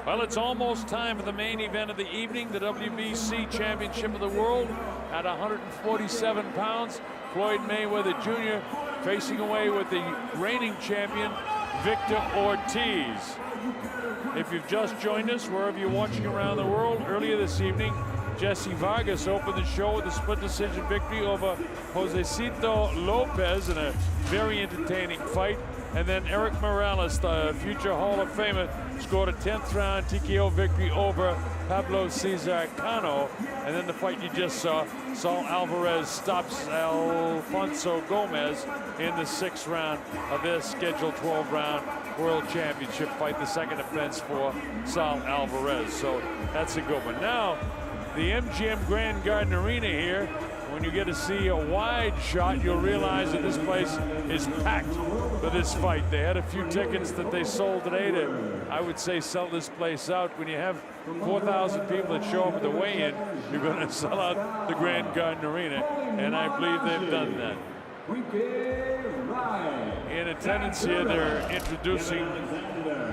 Well, it's almost time for the main event of the evening, the WBC Championship of the World at 147 pounds. Floyd Mayweather Jr. facing away with the reigning champion, Victor Ortiz. If you've just joined us, wherever you're watching around the world, earlier this evening, Jesse Vargas opened the show with a split decision victory over Josecito Lopez in a very entertaining fight. And then Eric Morales, the future Hall of Famer, scored a 10th round TKO victory over Pablo Cesar Cano. And then the fight you just saw, Saul Alvarez stops Alfonso Gomez in the 6th round of their scheduled 12-round World Championship fight, the second offense for Saul Alvarez. So that's a good one. Now, the MGM Grand Garden Arena here, when you get to see a wide shot, you'll realize that this place is packed for this fight. They had a few tickets that they sold today to, I would say, sell this place out. When you have 4,000 people that show up at the weigh-in, you're going to sell out the Grand Garden Arena, and I believe they've done that. In attendance here, they're introducing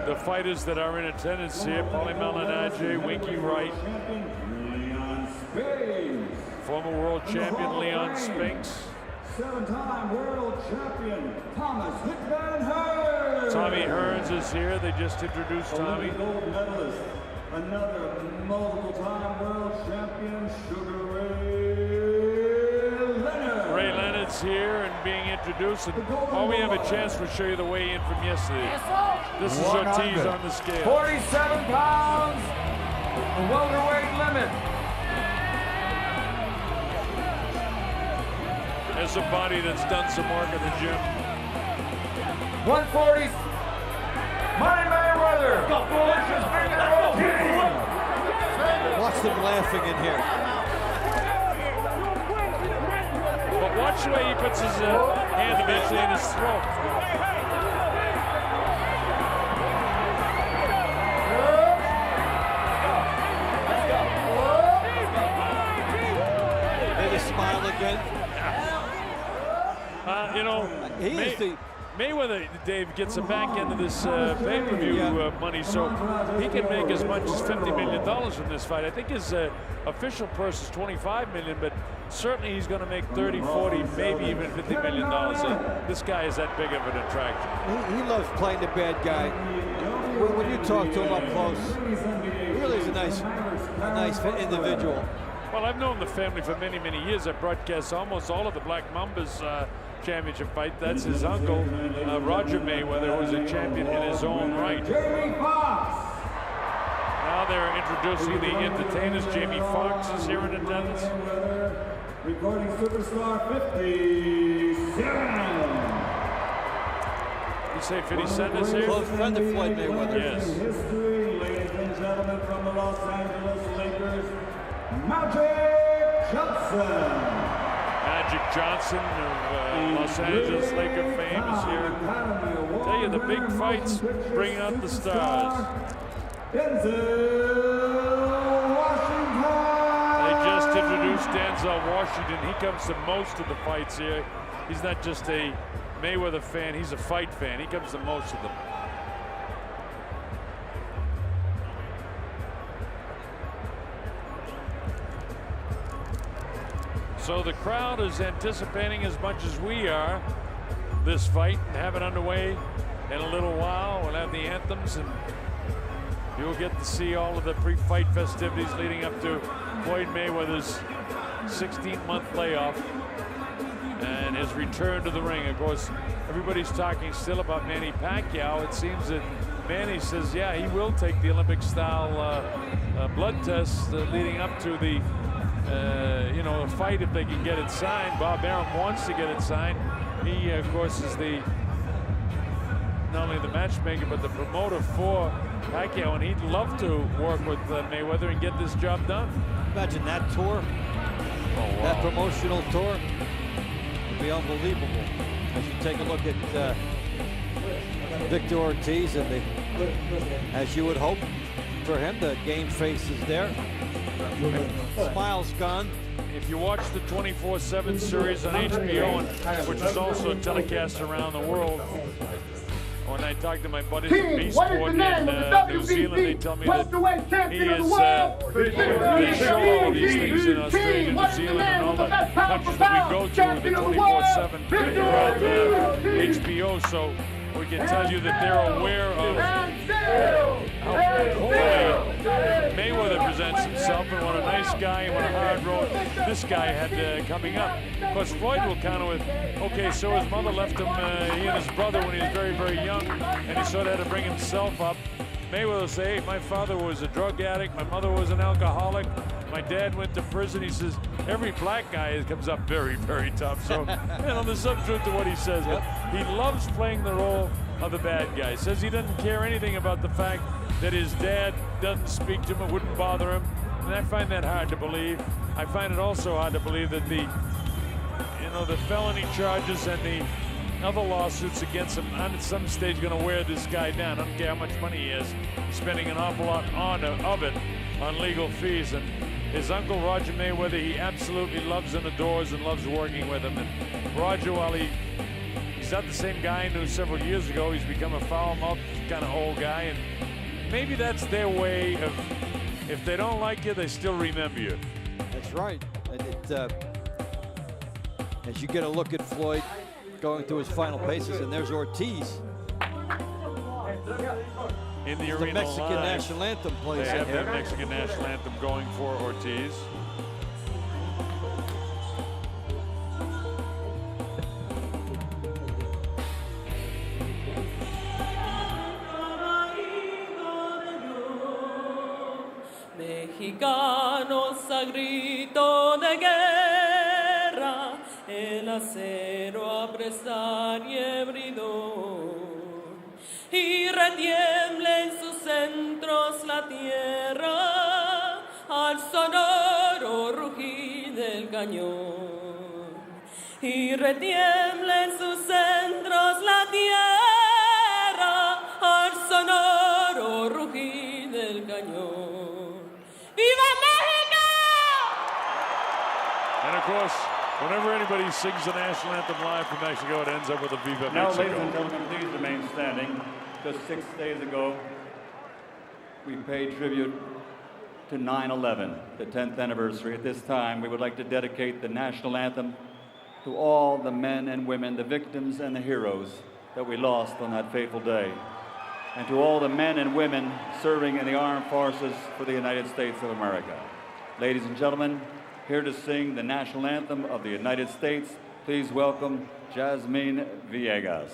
the fighters that are in attendance here. Paulie Malignaggi, Winky Wright, former world champion Leon Spinks, 7-time world champion Thomas Hickman Hearns. Tommy Hearns is here. They just introduced Tommy. Gold medalist, another multiple-time world champion, Sugar Ray Leonard. Ray Leonard's here and being introduced. And while we have a chance, we'll show you the weigh-in from yesterday. This is Ortiz on the scale. 47 pounds, the welterweight limit. There's a body that's done some work at the gym. 140. Money Mayweather. Watch them laughing in here. But watch the way he puts his hand eventually in his throat. Made a smile again. You know, Mayweather, Dave, gets a back end of this pay-per-view money, so he can make as much as $50 million from this fight. I think his official purse is $25 million, but certainly he's going to make 30, 40, maybe even $50 million. This guy is that big of an attraction. He loves playing the bad guy. When you talk to him up close, he really is a nice individual. Well, I've known the family for many, many years. I broadcast almost all of the Black Mambas championship fight. That's his uncle, Roger Mayweather, who was a champion in his own right. Now they're introducing the entertainers. Jamie Foxx is here in attendance. Recording superstar 57. You say 50 Cent is here? Close friend of Floyd Mayweather. Yes. History, ladies and gentlemen, from the Los Angeles Lakers, Magic Johnson. Magic Johnson of Los Angeles Laker fame is here. I tell you, the big fights bring out the stars. Denzel Washington. They just introduced Denzel Washington. He comes to most of the fights here. He's not just a Mayweather fan, he's a fight fan. He comes to most of them. So the crowd is anticipating as much as we are this fight and have it underway in a little while. We'll have the anthems and you'll get to see all of the pre-fight festivities leading up to Floyd Mayweather's 16-month layoff and his return to the ring. Of course, everybody's talking still about Manny Pacquiao. It seems that Manny says, yeah, he will take the Olympic-style blood test leading up to the you know, a fight if they can get it signed. Bob Arum wants to get it signed. He, of course, is the not only the matchmaker but the promoter for Pacquiao, and he'd love to work with Mayweather and get this job done. Imagine that tour, that promotional tour, would be unbelievable. As you take a look at Victor Ortiz, and as you would hope for him, the game face is there. Smile's gone. If you watch the 24/7 series on HBO, which is also telecast around the world, When I talk to my buddies in King, Beast what is Sport the in name of the New Zealand, they WBC tell me that welterweight he champion of is, the world? they show all these things in Australia, King, New what is the Zealand, and name all of the the best pound countries for that we pound go to with the champion of the 24/7 world? HBO, so we can tell you that they're aware of how poorly Mayweather presents himself and what a nice guy and what a hard road this guy had coming up. Of course, Floyd will counter with, okay, so his mother left him, he and his brother, when he was very, very young, and he sort of had to bring himself up. Mayweather will say, hey, my father was a drug addict, my mother was an alcoholic, my dad went to prison. He says, every black guy comes up very, very tough. So, there's some truth to what he says, but he loves playing the role of the bad guy. Says he doesn't care anything about the fact that his dad doesn't speak to him, it wouldn't bother him. And I find that hard to believe. I find it also hard to believe that the felony charges and the other lawsuits against him are at some stage going to wear this guy down. I don't care how much money he has, spending an awful lot of it on legal fees. And his uncle, Roger Mayweather, he absolutely loves and adores and loves working with him. And Roger, while he's not the same guy I knew several years ago, he's become a foul-mouthed kind of old guy. And maybe that's their way of, if they don't like you, they still remember you. That's right. And as you get a look at Floyd going through his final paces, and there's Ortiz. In the The arena Mexican live, national anthem plays they in have here. that Mexican national anthem going for Ortiz. Mexicanos a grito de guerra, el acero apresar y hebridor, y retiembla en sus centros la tierra al sonoro rugir del cañón, y retiembla en sus centros la tierra al sonoro rugir del cañón. ¡Viva México! And of course, whenever anybody sings the national anthem live from Mexico, it ends up with a Viva Now, Mexico. ladies and gentlemen, please remain standing. Just 6 days ago, we paid tribute to 9/11, the 10th anniversary. At this time, we would like to dedicate the national anthem to all the men and women, the victims and the heroes that we lost on that fateful day, and to all the men and women serving in the armed forces for the United States of America. Ladies and gentlemen, here to sing the national anthem of the United States, please welcome Jasmine Villegas.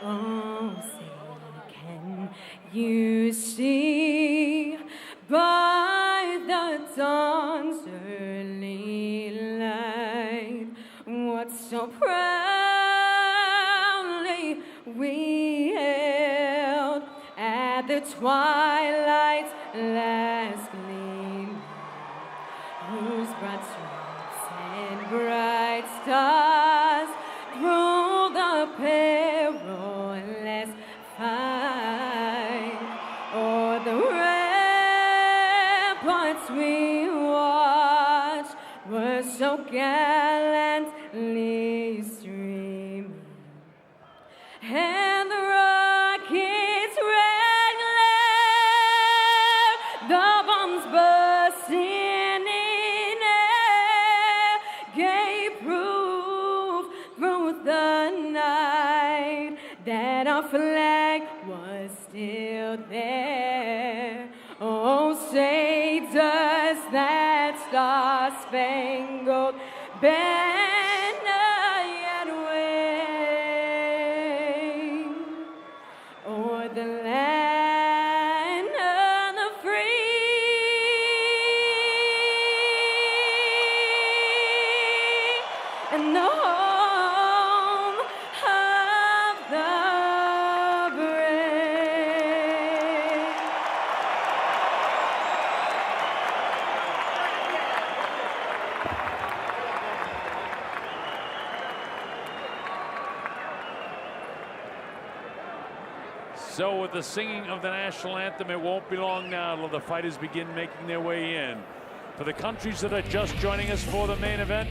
Oh, say, can you see by the dawn's early light what so proudly we held at the twilight's last gleam, whose broad stripes and bright stars through the perilous fight, o'er the ramparts we watched were so gallantly streaming, and the rockets' red glare, the bombs bursting in air, gave proof through the night that our flag was still there. Oh, say does that star-spangled banner yet wave o'er the land of the free and the home of the brave. So with the singing of the national anthem, it won't be long now till the fighters begin making their way in. For the countries that are just joining us for the main event,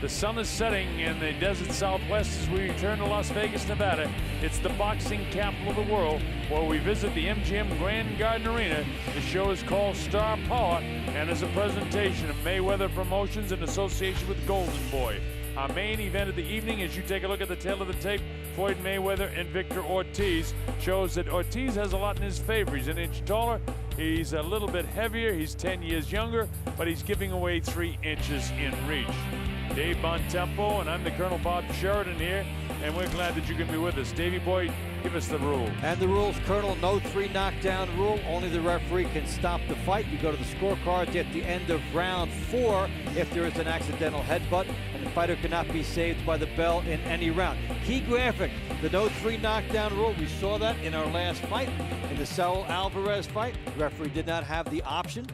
The sun is setting in the desert Southwest as we return to Las Vegas, Nevada. It's the boxing capital of the world, where we visit the MGM Grand Garden Arena. The show is called Star Power and is a presentation of Mayweather Promotions in association with Golden Boy. Our main event of the evening, as you take a look at the tail of the tape, Floyd Mayweather and Victor Ortiz, shows that Ortiz has a lot in his favor. He's an inch taller, he's a little bit heavier, he's 10 years younger, but he's giving away 3 inches in reach. Dave Bontempo, and I'm the Colonel Bob Sheridan here, and we're glad that you can be with us. Davey boy, give us the rule. And the rules, Colonel, no 3 knockdown rule. Only the referee can stop the fight. You go to the scorecards at the end of round 4 if there is an accidental headbutt, and the fighter cannot be saved by the bell in any round. Key graphic, the no 3 knockdown rule. We saw that in our last fight, in the Saul Alvarez fight. The referee did not have the option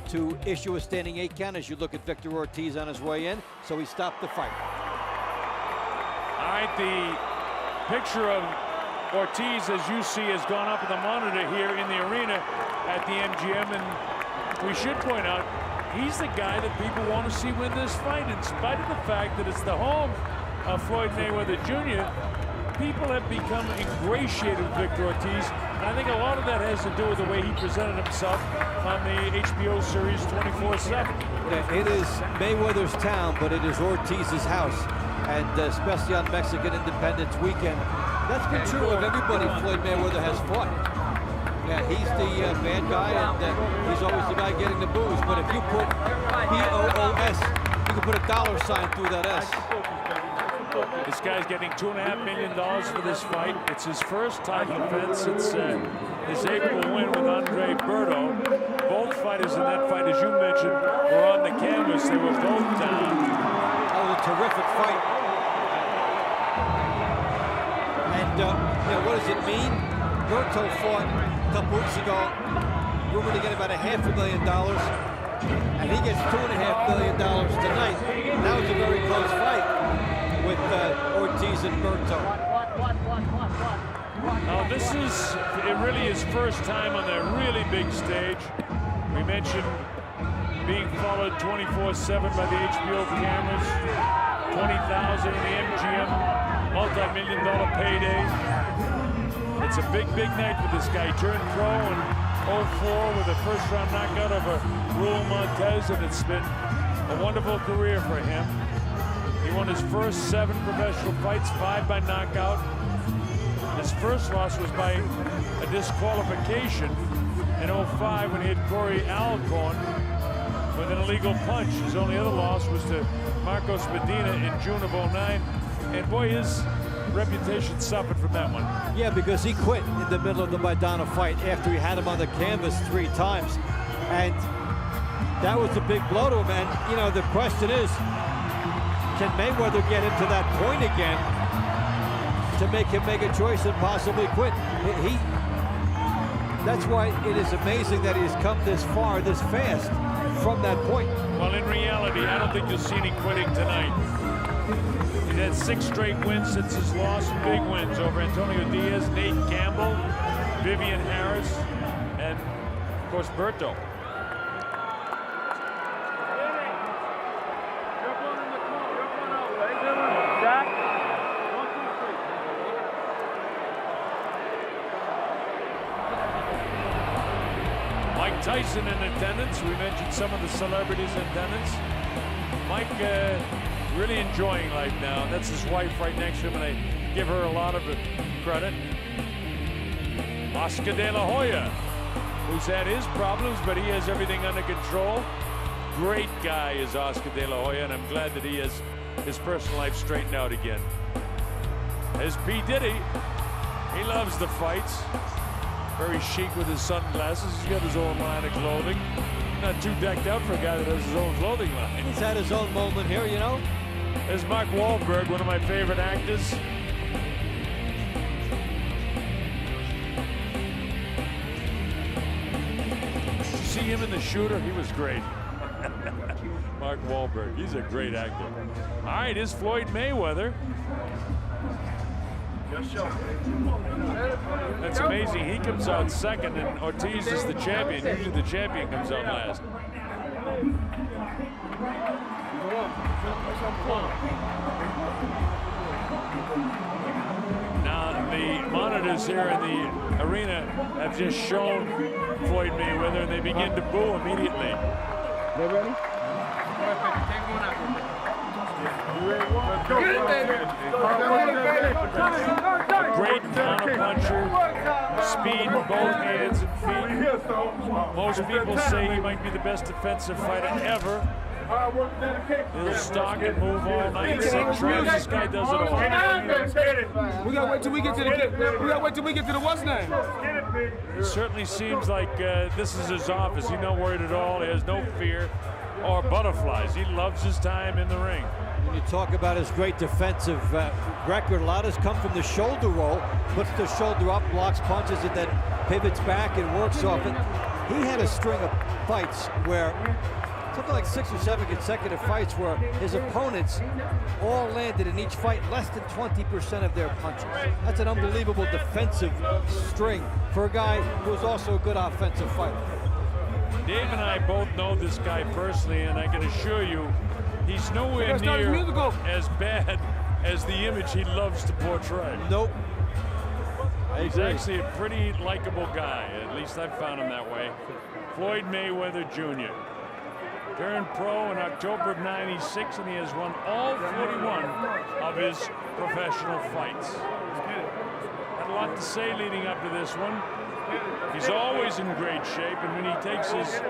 to issue a standing 8 count as you look at Victor Ortiz on his way in, so he stopped the fight. All right, the picture of Ortiz, as you see, has gone up on the monitor here in the arena at the MGM, and we should point out, he's the guy that people want to see win this fight, in spite of the fact that it's the home of Floyd Mayweather Jr. People have become ingratiated with Victor Ortiz, and I think a lot of that has to do with the way he presented himself on the HBO series 24/7. It is Mayweather's town, but it is Ortiz's house, and especially on Mexican Independence Weekend. That's been true of everybody Floyd Mayweather has fought. Yeah, he's the bad guy, and he's always the guy getting the booze, but if you put B-O-O-S, you can put a $sign through that S. This guy's getting $2.5 million for this fight. It's his first title defense since his April win with Andre Berto. Both fighters in that fight, as you mentioned, were on the canvas. They were both down. That was a terrific fight. And what does it mean? Berto fought a couple weeks ago, rumored to get about $500,000, and he gets $2.5 million tonight. That was a very close fight with Ortiz and Berto. Now this is really his first time on a really big stage. We mentioned being followed 24/7 by the HBO cameras, 20,000 in the MGM, multi-million-dollar payday. It's a big, big night for this guy. He turned pro in 04 with a first-round knockout over Raul Montez, and it's been a wonderful career for him. He won his first 7 professional fights, 5 by knockout. His first loss was by a disqualification in 05 when he hit Corey Alcorn with an illegal punch. His only other loss was to Marcos Medina in June of 09. And boy, his reputation suffered from that one. Yeah, because he quit in the middle of the Maidana fight after he had him on the canvas 3 times. And that was a big blow to him. And, the question is, can Mayweather get him to that point again to make him make a choice and possibly quit? That's why it is amazing that he's come this far, this fast, from that point. Well, in reality, I don't think you'll see any quitting tonight. He's had 6 straight wins since his loss, big wins over Antonio Diaz, Nate Campbell, Vivian Harris, and, of course, Berto. Tyson in attendance. We mentioned some of the celebrities in attendance. Mike really enjoying life now. That's his wife right next to him, and I give her a lot of credit. Oscar De La Hoya, who's had his problems, but he has everything under control. Great guy is Oscar De La Hoya, and I'm glad that he has his personal life straightened out again. There's P. Diddy. He loves the fights. Very chic with his sunglasses. He's got his own line of clothing. Not too decked out for a guy that has his own clothing line. He's had his own moment here, There's Mark Wahlberg, one of my favorite actors. Did you see him in The Shooter? He was great. Mark Wahlberg, he's a great actor. All right, here's Floyd Mayweather. That's amazing. He comes out second, and Ortiz is the champion. Usually the champion comes out last. Now, the monitors here in the arena have just shown Floyd Mayweather, and they begin to boo immediately. They ready? A great counterpuncher, speed in both hands and feet. Most people say he might be the best defensive fighter ever. He'll stalk and move all night. This guy does it all. We gotta wait till we get to the what's name. It certainly seems like this is his office. He's not worried at all. He has no fear or butterflies. He loves his time in the ring. When you talk about his great defensive record, a lot has come from the shoulder roll, puts the shoulder up, blocks punches, and then pivots back and works off it. He had a string of fights where something like 6 or 7 consecutive fights where his opponents all landed in each fight less than 20% of their punches. That's an unbelievable defensive string for a guy who is also a good offensive fighter. Dave and I both know this guy personally, and I can assure you he's nowhere near as bad as the image he loves to portray. Nope. He's actually a pretty likable guy. At least I've found him that way. Floyd Mayweather Jr. Turned pro in October of '96, and he has won all 41 of his professional fights. Had a lot to say leading up to this one. He's always in great shape, and when he takes his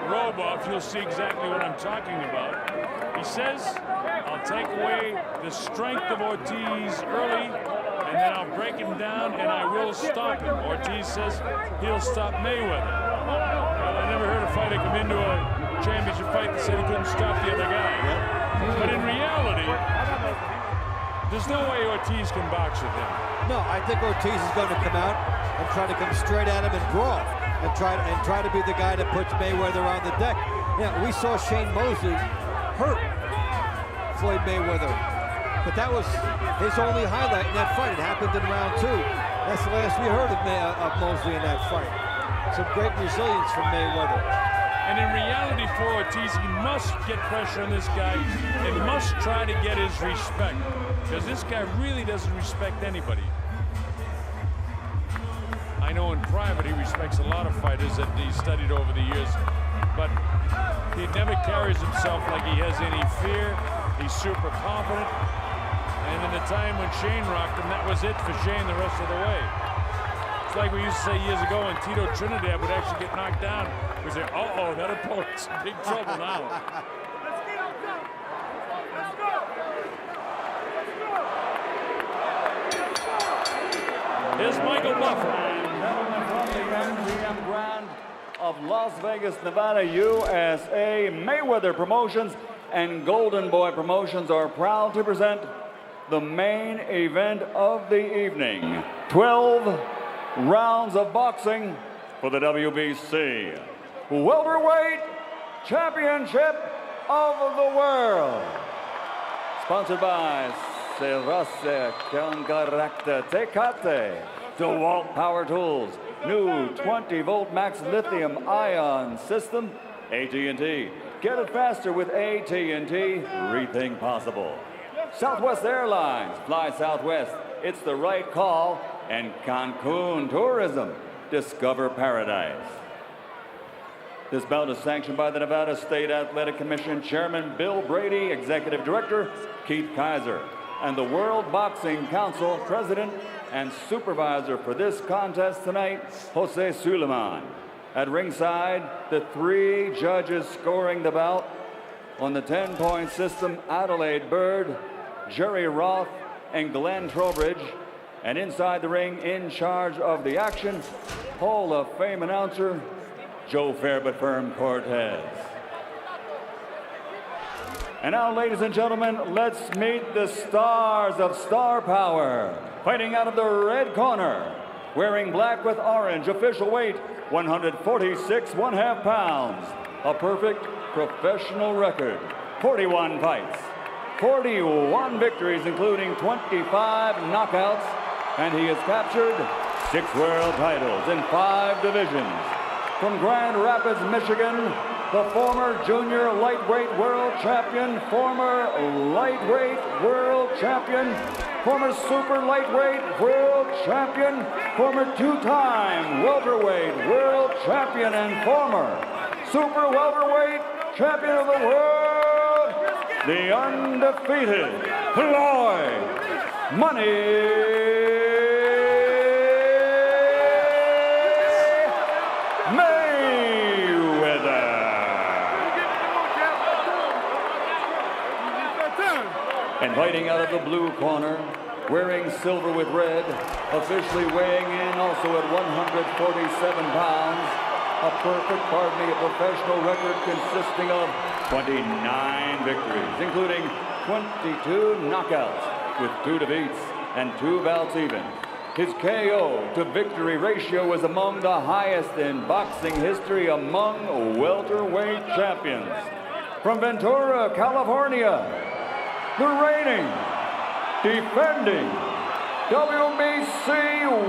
robe off, you'll see exactly what I'm talking about. He says, I'll take away the strength of Ortiz early, and then I'll break him down, and I will stop him. Ortiz says he'll stop Mayweather. Well, I never heard a fighter come into a championship fight that said he couldn't stop the other guy. But in reality, there's no way Ortiz can box with him. No, I think Ortiz is going to come out and try to come straight at him and brawl and try to be the guy that puts Mayweather on the deck. Yeah, we saw Shane Mosley hurt Floyd Mayweather, but that was his only highlight in that fight. It happened in round 2. That's the last we heard of Mosley in that fight. Some great resilience from Mayweather. And in reality for Ortiz, he must get pressure on this guy and must try to get his respect, because this guy really doesn't respect anybody. I know in private he respects a lot of fighters that he studied over the years, but he never carries himself like he has any fear. He's super confident. And in the time when Shane rocked him, that was it for Shane the rest of the way. It's like we used to say years ago when Tito Trinidad would actually get knocked down. We say, uh-oh, that opponent's in big trouble now. Here's Michael Buffer. From the MGM Grand of Las Vegas, Nevada, USA, Mayweather Promotions and Golden Boy Promotions are proud to present the main event of the evening. 12 rounds of boxing for the WBC Welterweight Championship of the World. Sponsored by Cerveza Cancaracta Tecate, DeWalt Power Tools, new 20-volt max lithium ion system, AT&T. Get it faster with AT&T, rethink possible. Southwest Airlines, fly Southwest, it's the right call. And Cancun Tourism, discover paradise. This bout is sanctioned by the Nevada State Athletic Commission Chairman Bill Brady, Executive Director Keith Kaiser, and the World Boxing Council President and Supervisor for this contest tonight, Jose Suleiman. At ringside, the 3 judges scoring the bout on the 10-point system, Adelaide Bird, Jerry Roth, and Glenn Trowbridge. And inside the ring, in charge of the action, Hall of Fame announcer, Joe Fair but Firm Cortez. And now, ladies and gentlemen, let's meet the stars of Star Power. Fighting out of the red corner, wearing black with orange, official weight 146 1/2 pounds. A perfect professional record, 41 fights, 41 victories, including 25 knockouts, and he has captured 6 world titles in 5 divisions. From Grand Rapids, Michigan, the former junior lightweight world champion, former lightweight world champion, former super lightweight world champion, former two-time welterweight world champion, and former super welterweight champion of the world, the undefeated Floyd Mayweather. And fighting out of the blue corner, wearing silver with red, officially weighing in also at 147 pounds, a professional record consisting of 29 victories, including 22 knockouts with 2 defeats and 2 bouts even. His KO to victory ratio was among the highest in boxing history among welterweight champions. From Ventura, California, the reigning, defending WBC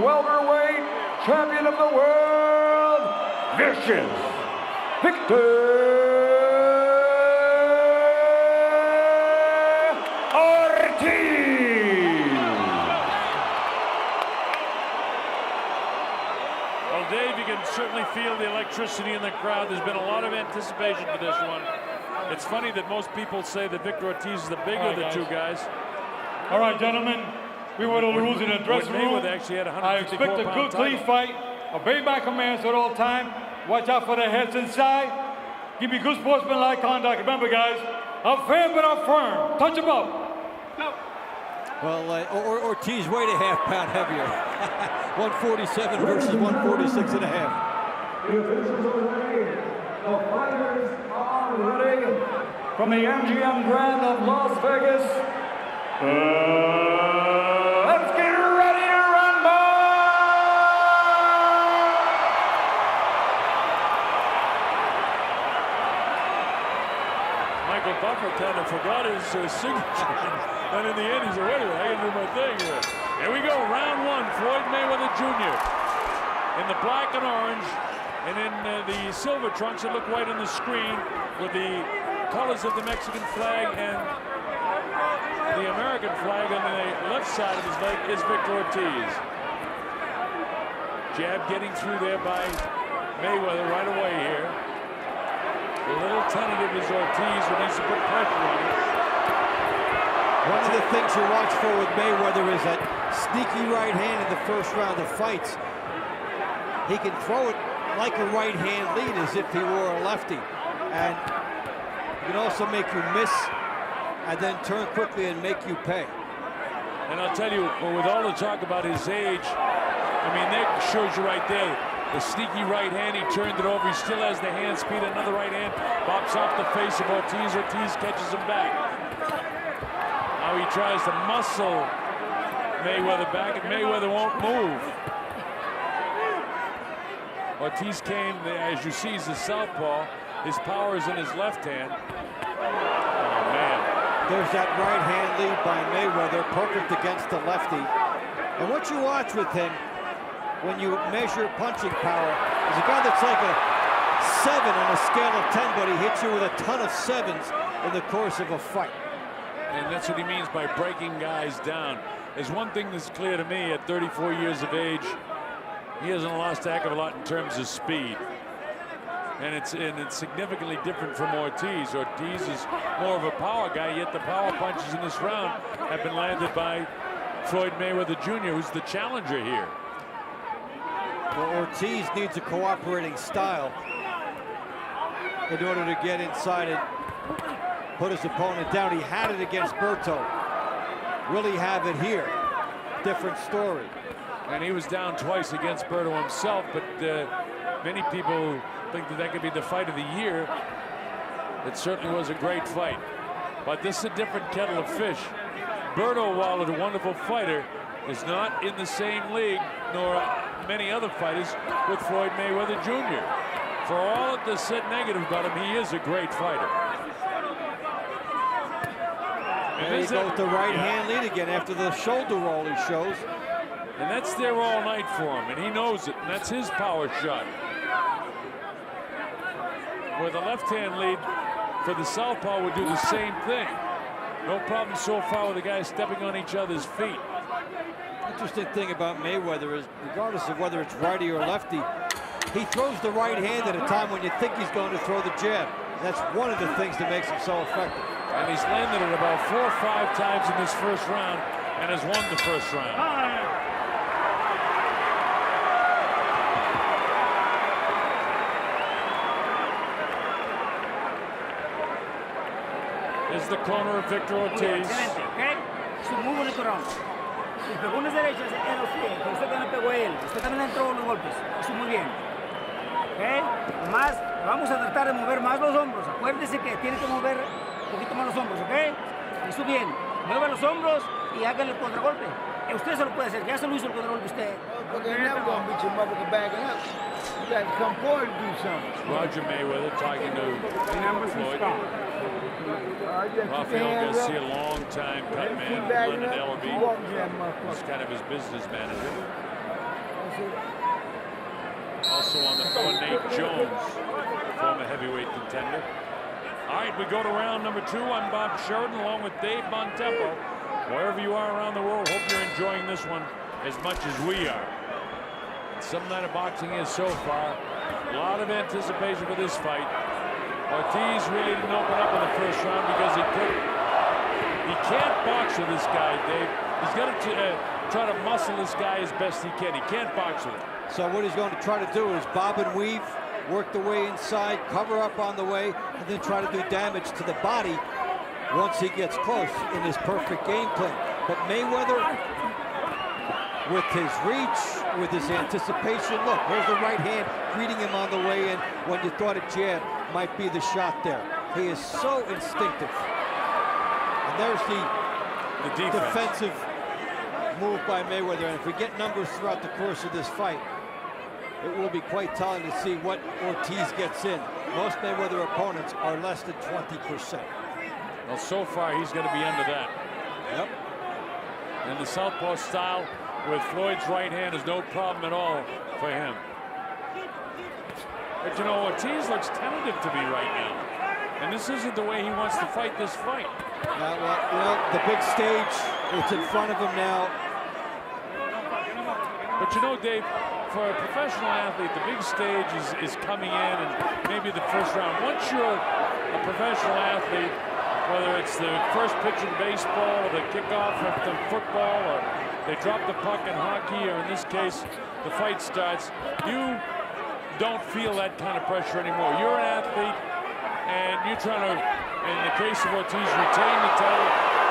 welterweight champion of the world, Vicious Victor Ortiz. Well, Dave, you can certainly feel the electricity in the crowd. There's been a lot of anticipation for this one. It's funny that most people say that Victor Ortiz is the bigger of the two guys. All right, gentlemen, we were the rules in the dressing room. Mayweather actually had a I expect a good, clean title. fight. Obey my commands at all time. Watch out for the heads inside. Give me good sportsmanlike conduct. Remember, guys, I'm fair but I'm firm. Touch him up. Well, Ortiz weighed a half pound heavier. 147 versus 146 and a half. The officials are ready. The fighters are ready. From the MGM Grand of Las Vegas, let's get ready to rumble! Michael Buffer kind of forgot his signature. And in the end, he said, wait a minute, I gotta do my thing here. Here we go, round 1, Floyd Mayweather Jr. in the black and orange, and in the silver trunks that look white on the screen with the colors of the Mexican flag and the American flag on the left side of his leg is Victor Ortiz. Jab getting through there by Mayweather right away here. A little tentative is Ortiz, who needs to put pressure on him. One of the things you watch for with Mayweather is that sneaky right hand in the first round of fights. He can throw it like a right hand lead as if he were a lefty. And he can also make you miss and then turn quickly and make you pay. And I'll tell you, with all the talk about his age, I mean, that shows you right there. The sneaky right hand, he turned it over. He still has the hand speed. Another right hand bops off the face of Ortiz. Ortiz catches him back. Now he tries to muscle Mayweather back, and Mayweather won't move. Ortiz came, as you see, he's a southpaw. His power is in his left hand. Oh, man. There's that right hand lead by Mayweather, perfect against the lefty. And what you watch with him, when you measure punching power, is a guy that's like a 7 on a scale of 10, but he hits you with a ton of 7s in the course of a fight. And that's what he means by breaking guys down. There's one thing that's clear to me at 34 years of age, he hasn't lost a heck of a lot in terms of speed. And it's significantly different from Ortiz. Ortiz is more of a power guy, yet the power punches in this round have been landed by Floyd Mayweather Jr., who's the challenger here. Well, Ortiz needs a cooperating style in order to get inside and put his opponent down. He had it against Berto. Will he have it here? Different story. And he was down twice against Berto himself, but many people think that that could be the fight of the year. It certainly was a great fight. But this is a different kettle of fish. Berto, while a wonderful fighter, is not in the same league, nor many other fighters, with Floyd Mayweather Jr. For all of the said negative about him, he is a great fighter. And there you go with the right hand lead again after the shoulder roll he shows. And that's there all night for him, and he knows it, and that's his power shot. where the left-hand lead for the southpaw would do the same thing. No problem so far with the guys stepping on each other's feet. Interesting thing about Mayweather is, regardless of whether it's righty or lefty, he throws the right hand at a time when you think he's going to throw the jab. That's one of the things that makes him so effective. And he's landed it about 4 or 5 times in this first round and has won the first round. Is the corner of Victor Ortiz. Excelente, ¿ok? Es un muy bonito round. Sus pegones derechas eran usted, pero usted también pegó a él. Usted también entró los golpes. Eso muy bien. ¿Ok? Más, vamos a tratar de mover más los hombros. Acuérdese que tiene que mover un poquito más los hombros, ¿ok? Eso bien. Mueva los hombros y hágale el contragolpe. Usted se lo puede hacer. Ya se lo hizo el contragolpe usted. Okay, now we're going to beat your motherfucker backing up. You got to come forward and do something. Roger Mayweather talking to Floyd. Rafael hands Garcia, up. long time cut man, Keep backing London up. Ellaby. Keep walking that motherfucker. He's kind of his business manager. That's it. Also on the floor, Nate Jones, former heavyweight contender. All right, we go to round number 2. I'm Bob Sheridan along with Dave Montempo. Wherever you are around the world, hope you're enjoying this one as much as we are. Some night of boxing is so far. A lot of anticipation for this fight. Ortiz really didn't open up in the first round because he couldn't. He can't box with this guy, Dave. He's got to try to muscle this guy as best he can. He can't box with him. So what he's going to try to do is bob and weave, work the way inside, cover up on the way, and then try to do damage to the body once he gets close in his perfect game plan. But Mayweather, with his reach, with his anticipation, look, there's the right hand greeting him on the way in when you thought a jab might be the shot there. He is so instinctive. And there's the defensive move by Mayweather. And if we get numbers throughout the course of this fight, it will be quite telling to see what Ortiz gets in. Most Mayweather opponents are less than 20%. Well, so far, he's going to be under that. Yep. And the southpaw style with Floyd's right hand is no problem at all for him. But you know, Ortiz looks tentative to me right now. And this isn't the way he wants to fight this fight. Well, you know, the big stage, it's in front of him now. But you know, Dave, for a professional athlete, the big stage is coming in and maybe the first round. Once you're a professional athlete, whether it's the first pitch in baseball or the kickoff of the football or they drop the puck in hockey or in this case, the fight starts, you don't feel that kind of pressure anymore. You're an athlete and you're trying to, in the case of Ortiz, retain the title,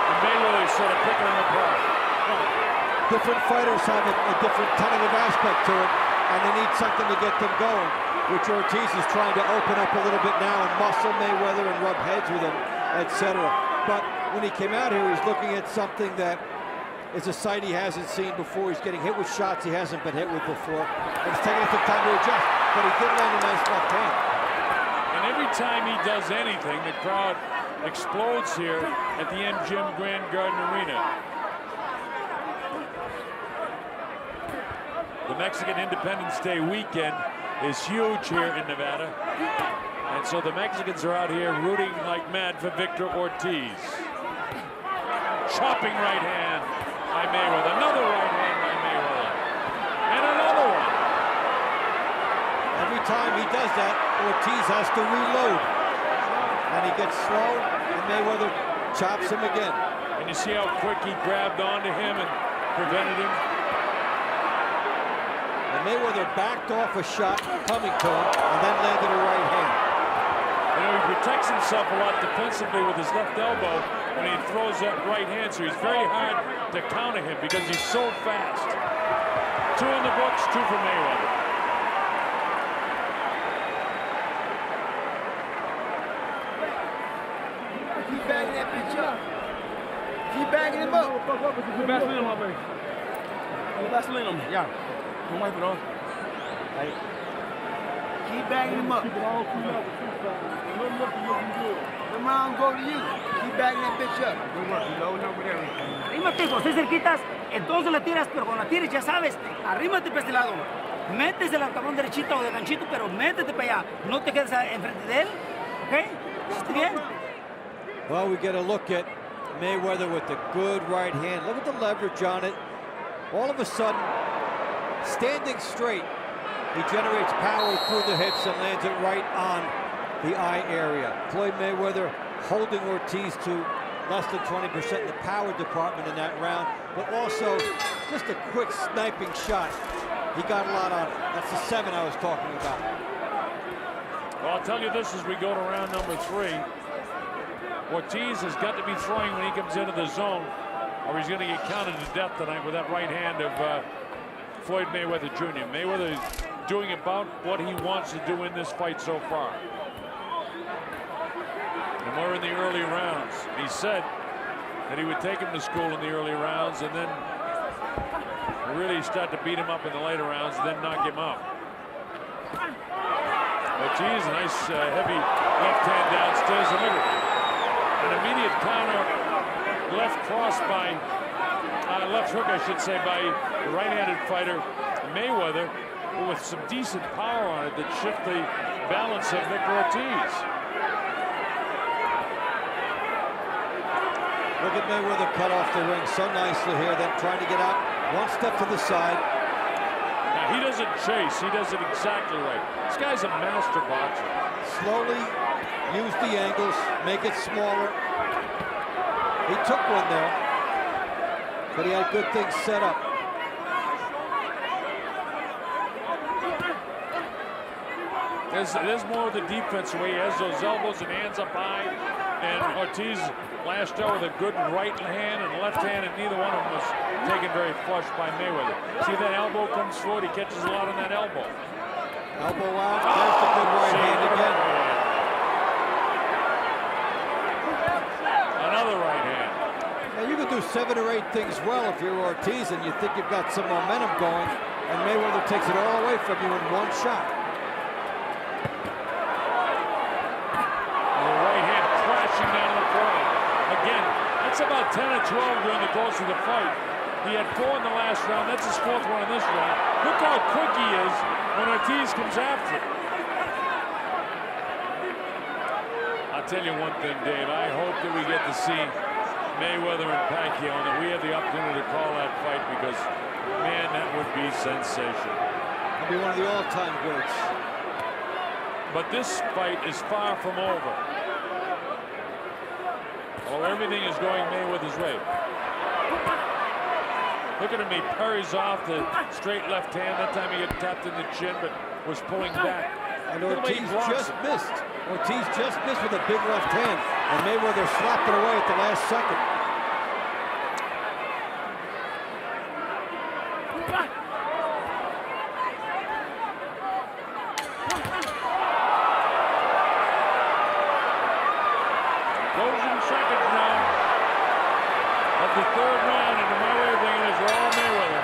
and Mayweather is sort of picking him apart. Different fighters have a different tentative aspect to it, and they need something to get them going, which Ortiz is trying to open up a little bit now and muscle Mayweather and rub heads with him, etc. But when he came out here, he's looking at something that is a sight he hasn't seen before. He's getting hit with shots he hasn't been hit with before, and it's taking some time to adjust, but he did land a nice left hand. And every time he does anything, the crowd explodes here at the MGM Grand Garden Arena. The Mexican Independence Day weekend is huge here in Nevada. And so the Mexicans are out here rooting like mad for Victor Ortiz. Chopping right hand by Mayweather. Another right hand by Mayweather. And another one. Every time he does that, Ortiz has to reload. And he gets slow, and Mayweather chops him again. And you see how quick he grabbed onto him and prevented him. And Mayweather backed off a shot coming to him and then landed a right hand. You know, he protects himself a lot defensively with his left elbow when he throws that right hand, so he's very hard to counter him because he's so fast. 2 in the books, 2 for Mayweather. Keep bagging that bitch up. Keep bagging him up. Put Vaseline on my baby. Put Vaseline on me. Yeah. Don't wipe it off. Right. Keep bagging him up. Keep it all clean up. The round go to you. Keep bagging that bitch up. Good work. Loading up with everything. Arrímate, cuando estés cerquitas, entonces la tiras, pero cuando la tires, ya sabes, arrímate para este lado. métese el tablón derechito o de ganchito, pero métete para allá. No te quedes enfrente de él, ¿ok? ¿Está bien? Well, we get a look at Mayweather with the good right hand. Look at the leverage on it. All of a sudden, standing straight, he generates power through the hips and lands it right on the eye area. Floyd Mayweather holding Ortiz to less than 20% in the power department in that round, but also just a quick sniping shot. He got a lot on it. That's the 7 I was talking about. Well, I'll tell you this as we go to round number 3. Ortiz has got to be throwing when he comes into the zone, or he's going to get counted to death tonight with that right hand of Floyd Mayweather Jr. Mayweather is doing about what he wants to do in this fight so far. And we're in the early rounds. He said that he would take him to school in the early rounds and then really start to beat him up in the later rounds and then knock him out. Ortiz, a nice heavy left hand downstairs. And look at an immediate counter left cross by, left hook I should say, by the right-handed fighter Mayweather, with some decent power on it that shift the balance of Victor Ortiz. Look at Mayweather cut off the ring so nicely here, then trying to get out one step to the side. Now, he doesn't chase, he does it exactly right. This guy's a master boxer. Slowly use the angles, make it smaller. He took one there, but he had good things set up. There's more of the defense where he has those elbows and hands up high, and Ortiz lashed out with a good right hand and left hand, and neither one of them was taken very flush by Mayweather. See that elbow comes forward, he catches a lot on that elbow. Elbow out, there's the good right hand again. Another right hand. Now you can do 7 or 8 things well if you're Ortiz and you think you've got some momentum going, and Mayweather takes it all away from you in one shot. Down the corner. Again, that's about 10 or 12 during the course of the fight. He had 4 in the last round. That's his 4th one in this round. Look how quick he is when Ortiz comes after him. I'll tell you one thing, Dave. I hope that we get to see Mayweather and Pacquiao, and that we have the opportunity to call that fight, because, man, that would be sensational. It'll be one of the all-time greats. But this fight is far from over. Oh, everything is going Mayweather's way. Look at him, he parries off the straight left hand. That time he got tapped in the chin, but was pulling back. And Ortiz just missed. Ortiz just missed with a big left hand, and Mayweather slapped it away at the last second. Closing seconds now of the 3rd round, and my way of thinking is all Mayweather.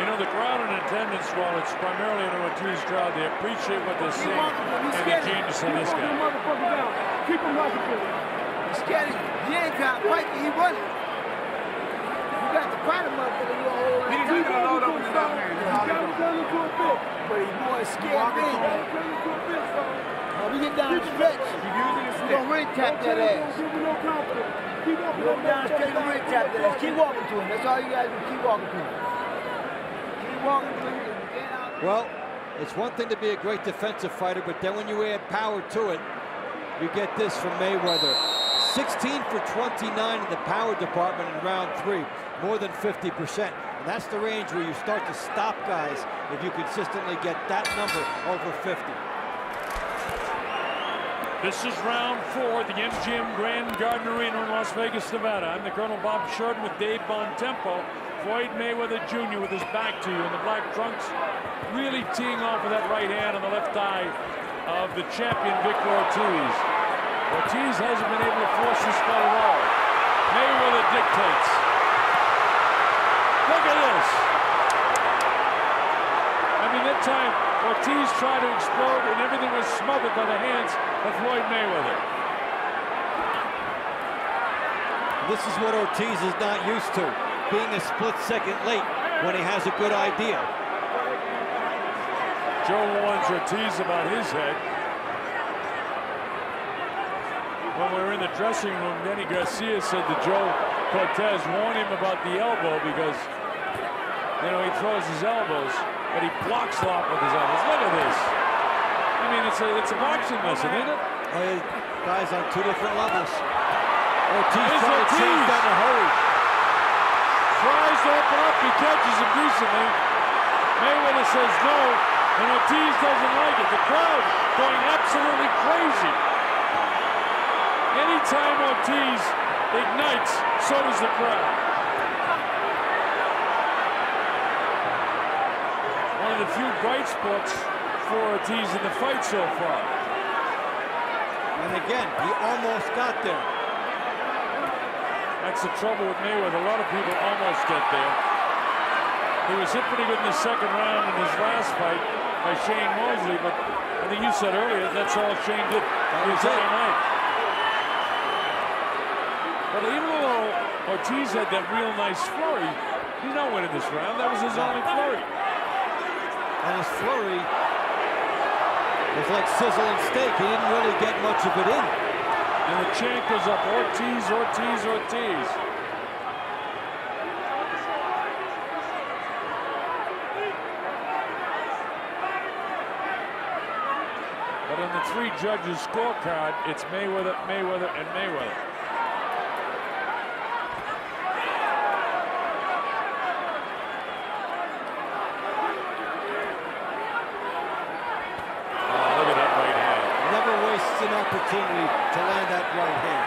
You know, the crowd in attendance, while it's primarily an Ortiz crowd, they appreciate what they're seeing and the genius of this guy. Keep him like it. He's scared. He ain't got fight. He won it. You got to fight him up for the whole. He didn't even load up in the man. But he's more scared than anything. We get down the stretch. We're going to ring tap that ass. You go down the stretch and ring tap that ass. Keep walking to him. That's all you guys do. Keep walking to him. Keep walking to him. Well, it's one thing to be a great defensive fighter, but then when you add power to it, you get this from Mayweather. 16 for 29 in the power department in round 3, more than 50%. And that's the range where you start to stop guys if you consistently get that number over 50. This is round 4 at the MGM Grand Garden Arena in Las Vegas, Nevada. I'm the Colonel Bob Shorten with Dave Bontempo. Floyd Mayweather Jr. with his back to you in the black trunks, really teeing off with that right hand on the left eye of the champion Victor Ortiz. Ortiz hasn't been able to force this fight at all. Mayweather dictates. Look at this. And mean, that time Ortiz tried to explode and everything was smothered by the hands of Floyd Mayweather. This is what Ortiz is not used to, being a split second late when he has a good idea. Joe warns Ortiz about his head. When we were in the dressing room, Denny Garcia said to Joe Cortez, warn him about the elbow because, you know, he throws his elbows, but he blocks a lot with his elbows. Look at this. I mean, it's a boxing lesson, isn't it? Guys on two different levels. Ortiz Here's trying to change that in a hurry. Tries to open up, he catches him recently. Mayweather says no, and Ortiz doesn't like it. The crowd going absolutely crazy. Anytime Ortiz ignites, so does the crowd. One of the few bright spots for Ortiz in the fight so far. And again, he almost got there. That's the trouble with Mayweather. A lot of people almost get there. He was hit pretty good in the second round in his last fight by Shane Mosley, but I think you said earlier that's all Shane did his other night. But even though Ortiz had that real nice flurry, he's not winning this round. That was his only flurry. And his flurry was like sizzling steak. He didn't really get much of it in. And the chant goes up, Ortiz, Ortiz, Ortiz. But on the three judges' scorecard, it's Mayweather, Mayweather, and Mayweather. An opportunity to land that right hand.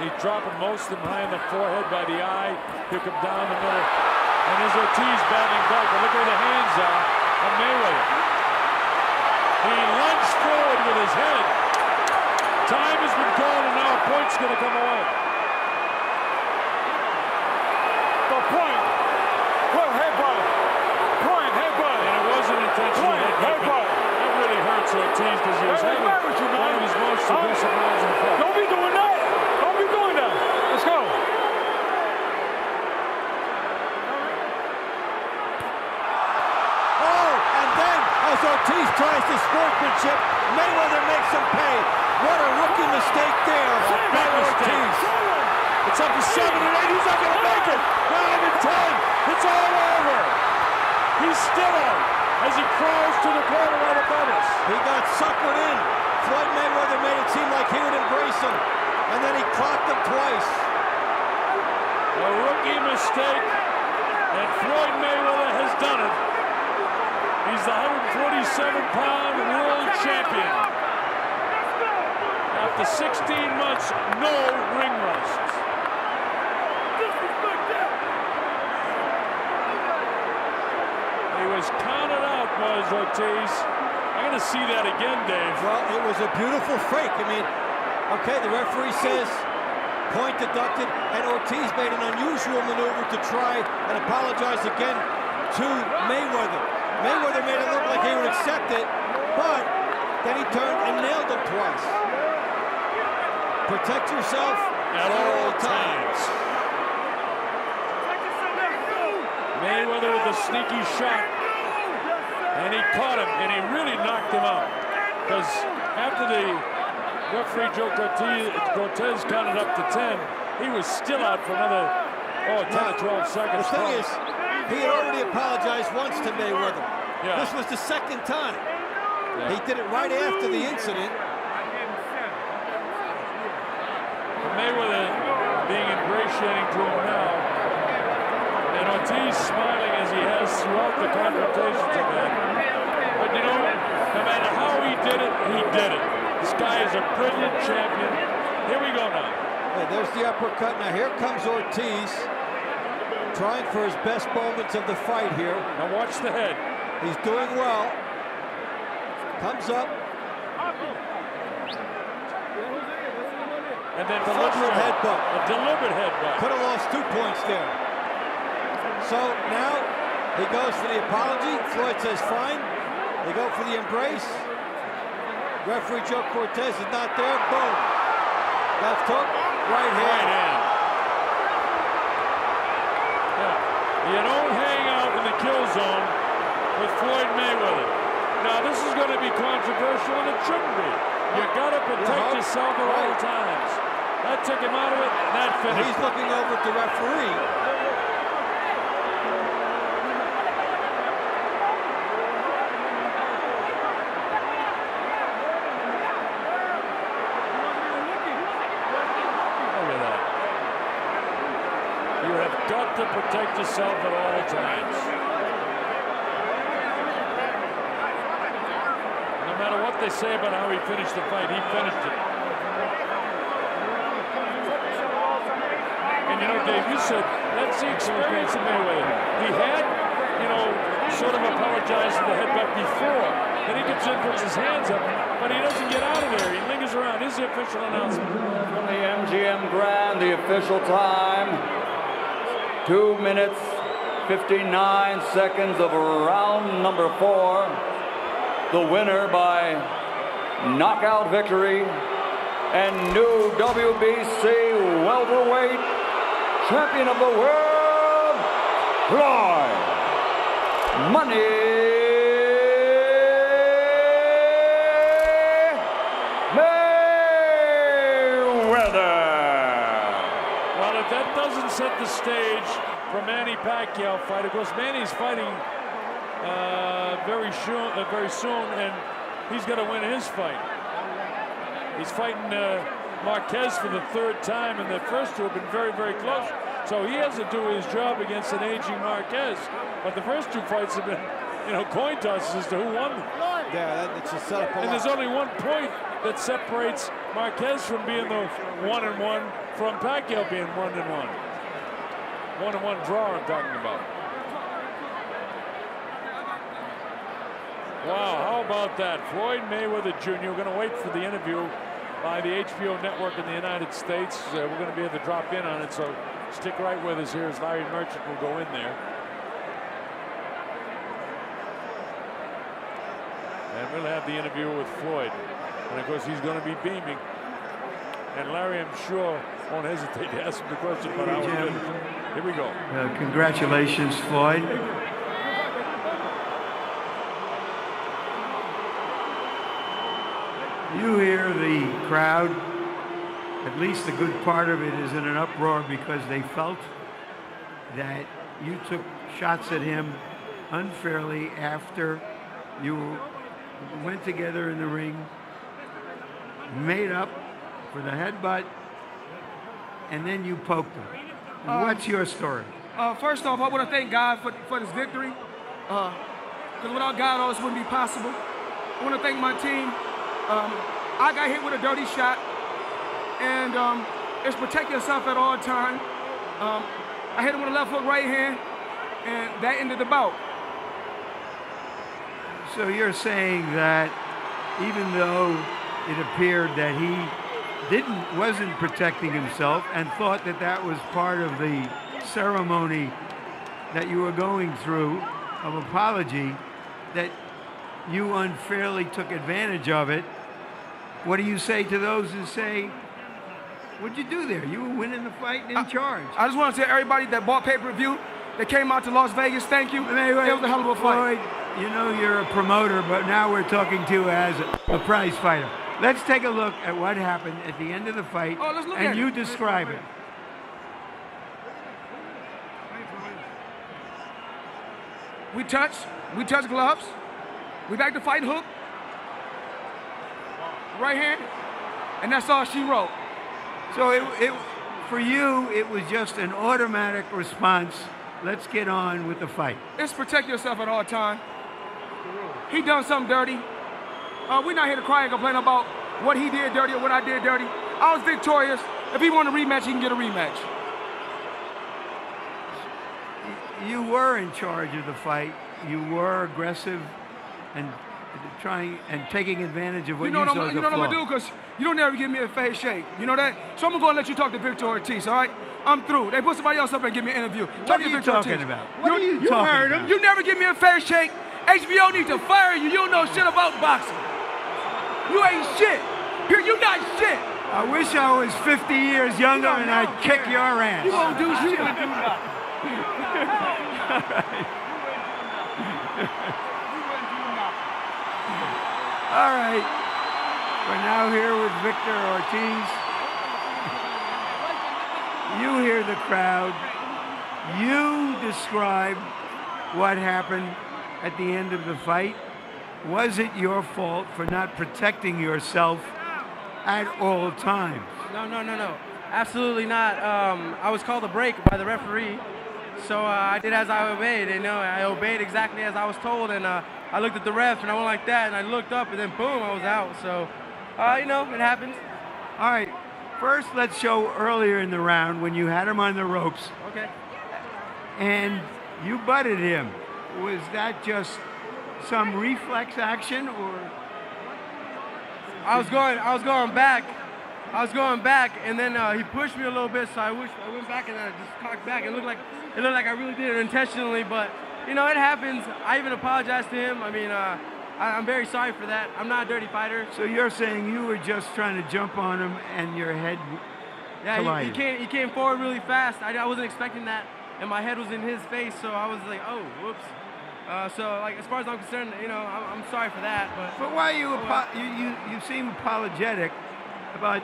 He's dropping most of them high in the forehead by the eye. He'll come down the middle. And there's Ortiz battling back. But look where the hands are of Mayweather. He lunged forward with his head. Time has been called, and now a point's going to come away. The point. Well, headbutt. Point, headbutt. And it wasn't intentional headbutt. Ortiz because he was having one of his most aggressive rounds in the fight. Don't be doing that! Don't be doing that! Let's go! Oh, and then as Ortiz tries to sportsmanship, Mayweather makes him pay. What a rookie mistake there by Ortiz. It's up to 7 and 8. He's not going to make it. 9 and 10. It's all over. He's still out as he crawls to the corner right above us. He got suckered in. Floyd Mayweather made it seem like he would embrace him, and then he clocked him twice. A rookie mistake, and Floyd Mayweather has done it. He's the 147-pound world champion. After 16 months, no ring rusts. He was counted out, was Ortiz. I'm going to see that again, Dave. Well, it was a beautiful fake. I mean, okay, the referee says point deducted, and Ortiz made an unusual maneuver to try and apologize again to Mayweather. Mayweather made it look like he would accept it, but then he turned and nailed him twice. Protect yourself at all times. Mayweather with a sneaky shot, and he caught him, and he really knocked him out. Because after the referee Joe Cortez counted up to 10, he was still out for another 10 or 12 seconds. The thing is, he had already apologized once to Mayweather. Yeah. This was the second time. Yeah. He did it right after the incident. Mayweather being ingratiating to him now. And Ortiz smiling as he has throughout the confrontations of that. But you know, no matter how he did it, he did it. This guy is a brilliant champion. Here we go now. Hey, there's the uppercut. Now here comes Ortiz, trying for his best moments of the fight here. Now watch the head. He's doing well. Comes up. And then deliberate headbutt. A deliberate headbutt. Could have lost 2 points there. So now He goes for the apology. Floyd says fine. They go for the embrace. Referee Joe Cortez is not there. Boom. Left hook, right hand. Yeah. You don't hang out in the kill zone with Floyd Mayweather. Now, this is going to be controversial, and it shouldn't be. You got to protect yourself at all times. That took him out of it, and that finished. He's looking over at the referee. Got to protect yourself at all times. No matter what they say about how he finished the fight, he finished it. And you know, Dave, you said that's the experience of Mayweather. He had, you know, sort of apologized for the headbutt before. Then he gets in, puts his hands up, but he doesn't get out of there. He lingers around. Here's the official announcement. From the MGM Grand, the official time. 2 minutes, 59 seconds of round number 4. The winner by knockout victory and new WBC welterweight champion of the world, Floyd Money Mayweather. Well, if that doesn't set the stage for Manny Pacquiao fight, of course, Manny's fighting very soon, and he's got to win his fight. He's fighting Marquez for the 3rd time, and the first 2 have been very, very close. So he has to do his job against an aging Marquez. But the first 2 fights have been, you know, coin tosses as to who won them. Yeah, it's a setup. And there's only 1 point that separates Marquez from being the 1-1 from Pacquiao being 1-1. 1-1 draw I'm talking about. Wow, how about that? Floyd Mayweather Jr. We're going to wait for the interview by the HBO network in the United States. We're going to be able to drop in on it, so stick right with us here as Larry Merchant will go in there. And we'll have the interview with Floyd. And of course, he's going to be beaming. And Larry, I'm sure, won't hesitate to ask him the question about how he did it. Here we go. Congratulations, Floyd. You hear the crowd, at least a good part of it is in an uproar because they felt that you took shots at him unfairly after you went together in the ring, made up for the headbutt, and then you poked him. What's your story? First off, I want to thank God for this victory. Because without God, all this wouldn't be possible. I want to thank my team. I got hit with a dirty shot, and it's protect yourself at all times. I hit him with a left hook right hand, and that ended the bout. So you're saying that even though it appeared that he wasn't protecting himself and thought that that was part of the ceremony that you were going through of apology, that you unfairly took advantage of it. What do you say to those who say, what'd you do there? You were winning the fight and in charge. I just want to tell everybody that bought pay-per-view, that came out to Las Vegas, thank you. Anyway, it was a hell of a fight. Floyd, you know you're a promoter, but now we're talking to you as a prize fighter. Let's take a look at what happened at the end of the fight, and you describe it. We touched gloves. We back to fight hook. Right hand. And that's all she wrote. So for you, it was just an automatic response. Let's get on with the fight. It's protect yourself at all times. He done something dirty. We're not here to cry and complain about what he did dirty or what I did dirty. I was victorious. If he want a rematch, he can get a rematch. You were in charge of the fight. You were aggressive and trying and taking advantage of what You know what saw as a I'm flaw. gonna do? Because you don't ever give me a fair shake. You know that? So I'm gonna let you talk to Victor Ortiz, all right? I'm through. They put somebody else up and give me an interview. What are you talking about? What are you talking heard him. about? You never give me a fair shake. HBO needs to fire you. You don't know shit about boxing. You ain't shit. You not shit. I wish I was 50 years younger and I'd kick your ass. You won't do shit. All right. We're now here with Victor Ortiz. You hear the crowd. You describe what happened at the end of the fight. Was it your fault for not protecting yourself at all times? No. Absolutely not. I was called a break by the referee, so I did as I obeyed. I obeyed exactly as I was told, and I looked at the ref, and I went like that, and I looked up, and then boom, I was out. So, it happens. All right. First, let's show earlier in the round when you had him on the ropes. Okay. And you butted him. Was that just some reflex action, or? I was going back, and then he pushed me a little bit, so I went back and I just cocked back. It looked like I really did it intentionally, but it happens. I even apologized to him. I mean, I'm very sorry for that. I'm not a dirty fighter. So you're saying you were just trying to jump on him and your head collided? He came forward really fast. I wasn't expecting that, and my head was in his face, so I was like, oh, whoops. As far as I'm concerned, I'm sorry for that. But why you seem apologetic about?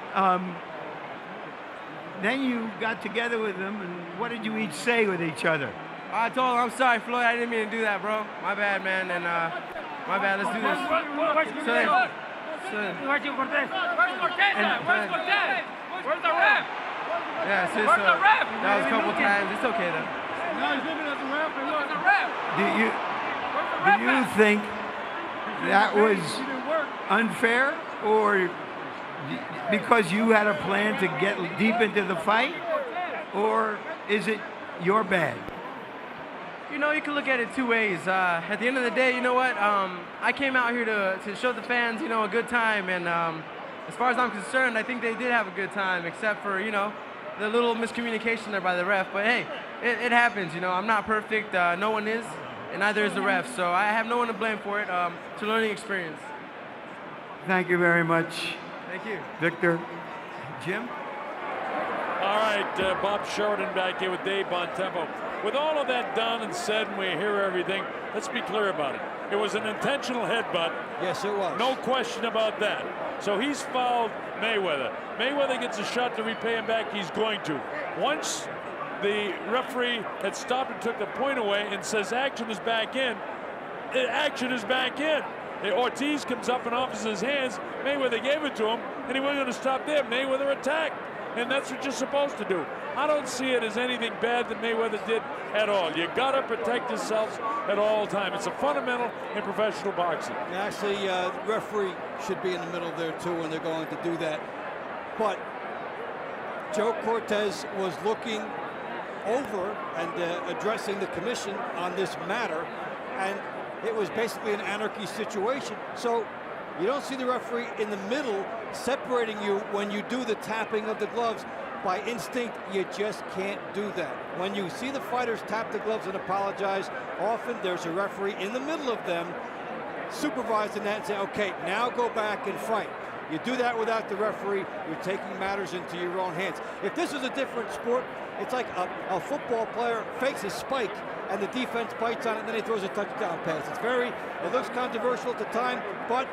Then you got together with them, and what did you each say with each other? I told him, I'm sorry, Floyd. I didn't mean to do that, bro. My bad, man. And my bad. Let's do this. Where's Cortez? Where's the ref? Yeah, that was a couple times. It's okay though. Now he's looking at the ref and looking at the ref. Do you think that was unfair, or because you had a plan to get deep into the fight, or is it your bad? You can look at it two ways. At the end of the day, you know what? I came out here to show the fans, a good time, and as far as I'm concerned, I think they did have a good time, except for, the little miscommunication there by the ref. But hey, it happens, I'm not perfect. No one is, and neither is the ref. So I have no one to blame for it. It's a learning experience. Thank you very much. Thank you. Victor. Jim? All right, Bob Sheridan back here with Dave Bontempo. With all of that done and said, and we hear everything, let's be clear about it. It was an intentional headbutt. Yes, it was. No question about that. So he's fouled Mayweather. Mayweather gets a shot to repay him back. He's going to. Once the referee had stopped and took the point away and says action is back in, action is back in. Ortiz comes up and offers his hands. Mayweather gave it to him, and he wasn't going to stop there. Mayweather attacked, and that's what you're supposed to do. I don't see it as anything bad that Mayweather did at all. You got to protect yourselves at all times. It's a fundamental in professional boxing. Actually, the referee should be in the middle there too when they're going to do that. But Joe Cortez was looking over and addressing the commission on this matter, and it was basically an anarchy situation. So you don't see the referee in the middle separating you when you do the tapping of the gloves. By instinct, you just can't do that. When you see the fighters tap the gloves and apologize, often there's a referee in the middle of them supervising that and saying, okay, now go back and fight. You do that without the referee, you're taking matters into your own hands. If this is a different sport, it's like a football player fakes a spike and the defense bites on it and then he throws a touchdown pass. It looks controversial at the time, but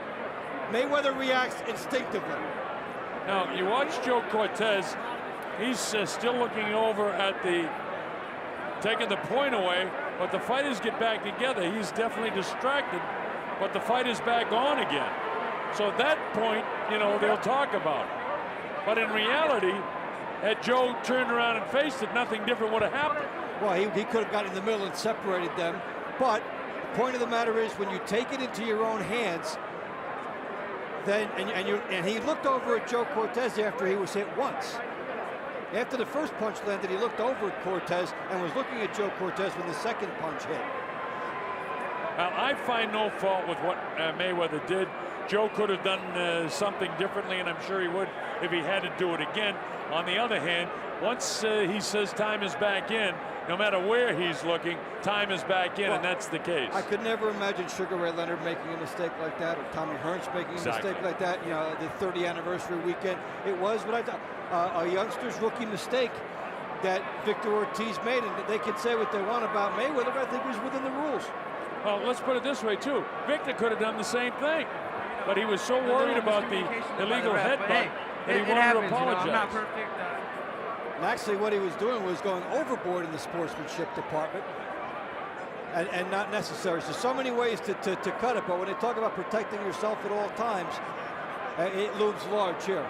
Mayweather reacts instinctively. Now, you watch Joe Cortez. He's still looking over at taking the point away, but the fighters get back together. He's definitely distracted, but the fight is back on again. So at that point, they'll talk about it. But in reality, had Joe turned around and faced it, nothing different would have happened. Well, he could have got in the middle and separated them, but the point of the matter is when you take it into your own hands, then and he looked over at Joe Cortez after he was hit once. After the first punch landed, he looked over at Cortez and was looking at Joe Cortez when the second punch hit. Well, I find no fault with what Mayweather did. Joe could have done something differently, and I'm sure he would if he had to do it again. On the other hand, once he says time is back in, no matter where he's looking, time is back in, and that's the case. I could never imagine Sugar Ray Leonard making a mistake like that, or Tommy Hearns making a mistake like that. You know, the 30th anniversary weekend, it was what I thought, a youngster's rookie mistake that Victor Ortiz made, and they can say what they want about Mayweather, but I think he was within the rules. Well, let's put it this way, too. Victor could have done the same thing, but he was so worried about the illegal headbutt that he wanted to apologize. I'm not perfect. And actually, what he was doing was going overboard in the sportsmanship department, and not necessary. So many ways to cut it, but when they talk about protecting yourself at all times, it looms large here.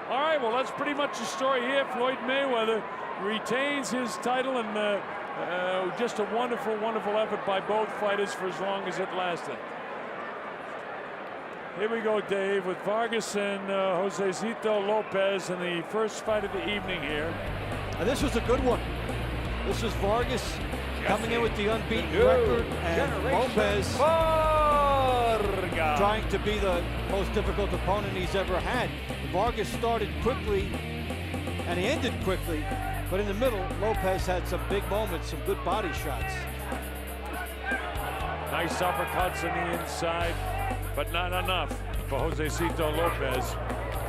All right, well, that's pretty much the story here. Floyd Mayweather retains his title, and just a wonderful, wonderful effort by both fighters for as long as it lasted. Here we go, Dave, with Vargas and Josecito Lopez in the first fight of the evening here. And this was a good one. This was Vargas coming in with the unbeaten record, and Lopez trying to be the most difficult opponent he's ever had. Vargas started quickly, and he ended quickly, but in the middle, Lopez had some big moments, some good body shots. Nice uppercuts on the inside, but not enough for Josecito Lopez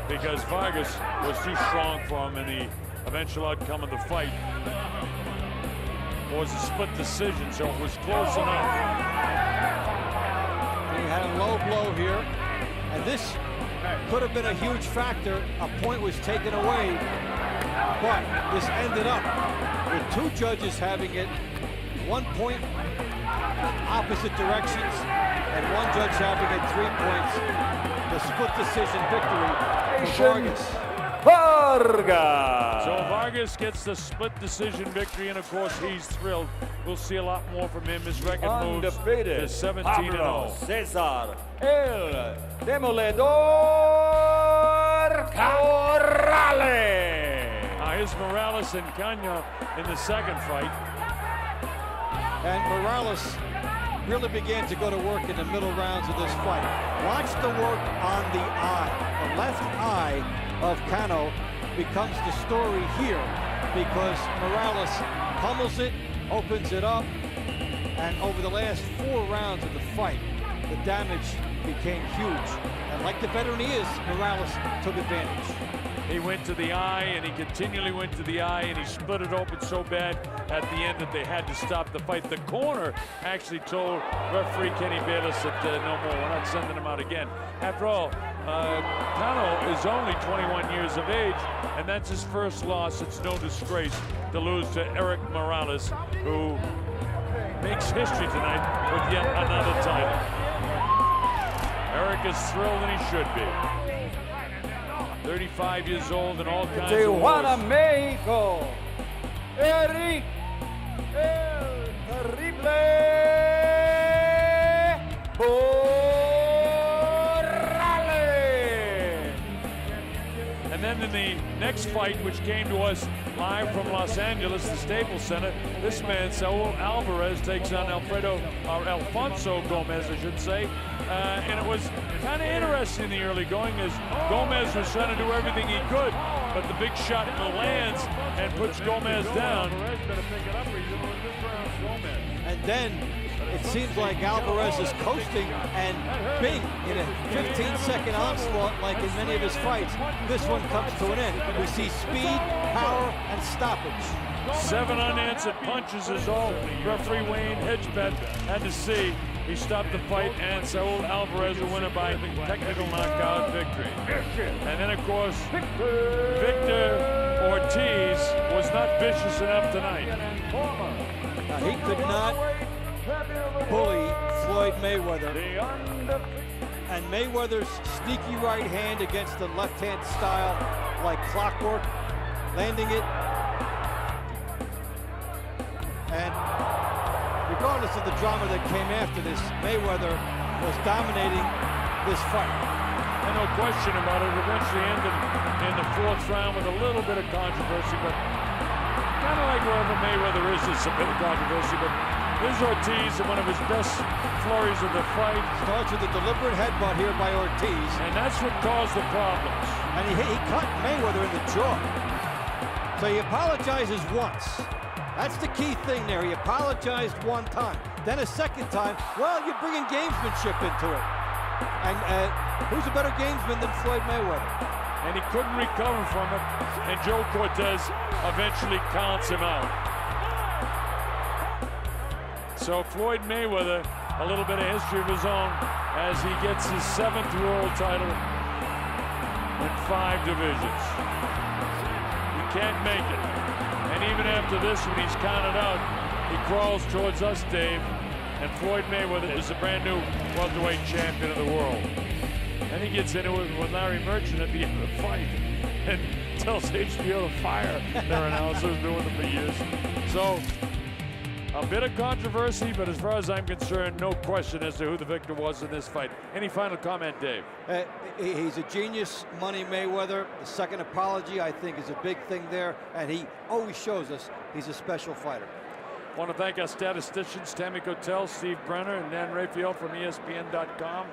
because Vargas was too strong for him in the eventual outcome of the fight. It was a split decision, so it was close enough. He had a low blow here, and this could have been a huge factor. A point was taken away, but this ended up with two judges having it 1 point opposite directions, and one judge having it 3 points. The split decision victory for Vargas. So Vargas gets the split decision victory, and of course he's thrilled. We'll see a lot more from him. His record moves to 17-0. Cesar El Demoledor Corrales. Now here's Morales and Cano in the second fight. And Morales really began to go to work in the middle rounds of this fight. Watch the work on the eye. The left eye of Cano becomes the story here because Morales pummels it, opens it up, and over the last 4 rounds of the fight, the damage became huge. And like the veteran he is, Morales took advantage. He went to the eye, and he continually went to the eye, and he split it open so bad at the end that they had to stop the fight. The corner actually told referee Kenny Bayless that no more, we're not sending him out again. After all, Cano is only 21 years of age, and that's his first loss. It's no disgrace to lose to Eric Morales, who makes history tonight with yet another title. Eric is thrilled, and he should be. 35 years old and all kinds of wars. Tijuana, Mexico. Eric El Terrible Corrales. And then in the next fight, which came to us live from Los Angeles, the Staples Center, this man, Saul Alvarez, takes on Alfonso Gomez, I should say. And it was kind of interesting in the early going as Gomez was trying to do everything he could, but the big shot lands and puts Gomez down. And then it seems like Alvarez is coasting, and bing, in a 15-second onslaught like in many of his fights, this one comes to an end. We see speed, power, and stoppage. 7 unanswered punches is all referee Wayne Hedgebet had to see. He stopped the fight, and Saul Alvarez will win it by technical knockout victory. And then, of course, Victor Ortiz was not vicious enough tonight. Now, he could not bully Floyd Mayweather. And Mayweather's sneaky right hand against the left-hand style like clockwork, landing it. And regardless of the drama that came after this, Mayweather was dominating this fight. And no question about it, eventually ended in the 4th round with a little bit of controversy, but kind of like wherever Mayweather is, there's a bit of controversy, but Here's Ortiz in one of his best flurries of the fight. Starts with a deliberate headbutt here by Ortiz. And that's what caused the problems. And he cut Mayweather in the jaw. So he apologizes once. That's the key thing there. He apologized one time. Then a second time, well, you're bringing gamesmanship into it. And who's a better gamesman than Floyd Mayweather? And he couldn't recover from it. And Joe Cortez eventually counts him out. So Floyd Mayweather, a little bit of history of his own as he gets his 7th world title in 5 divisions. He can't make it. And even after this, when he's counted out, he crawls towards us, Dave. And Floyd Mayweather is a brand new welterweight champion of the world. And he gets into it with Larry Merchant at the end of the fight and tells HBO to fire their announcers, doing it for years. So, a bit of controversy, but as far as I'm concerned, no question as to who the victor was in this fight. Any final comment, Dave? He's a genius, Money Mayweather. The second apology, I think, is a big thing there, and he always shows us he's a special fighter. I want to thank our statisticians, Tammy Cotel, Steve Brenner, and Dan Raphael from ESPN.com.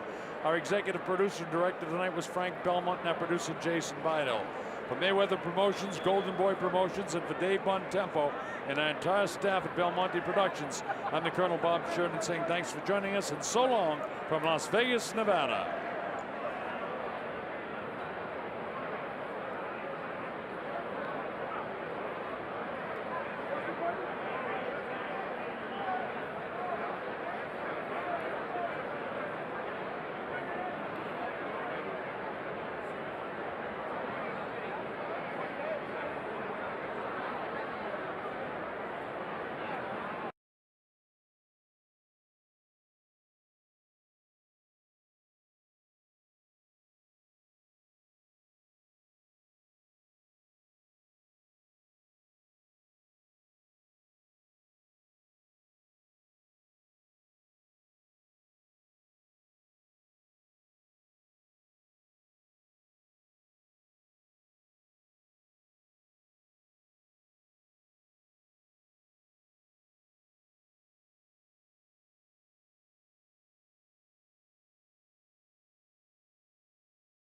Our executive producer and director tonight was Frank Belmont, and our producer, Jason Bidell. For Mayweather Promotions, Golden Boy Promotions, and for Dave Bontempo and our entire staff at Belmonte Productions, I'm the Colonel Bob Sheridan saying thanks for joining us, and so long from Las Vegas, Nevada.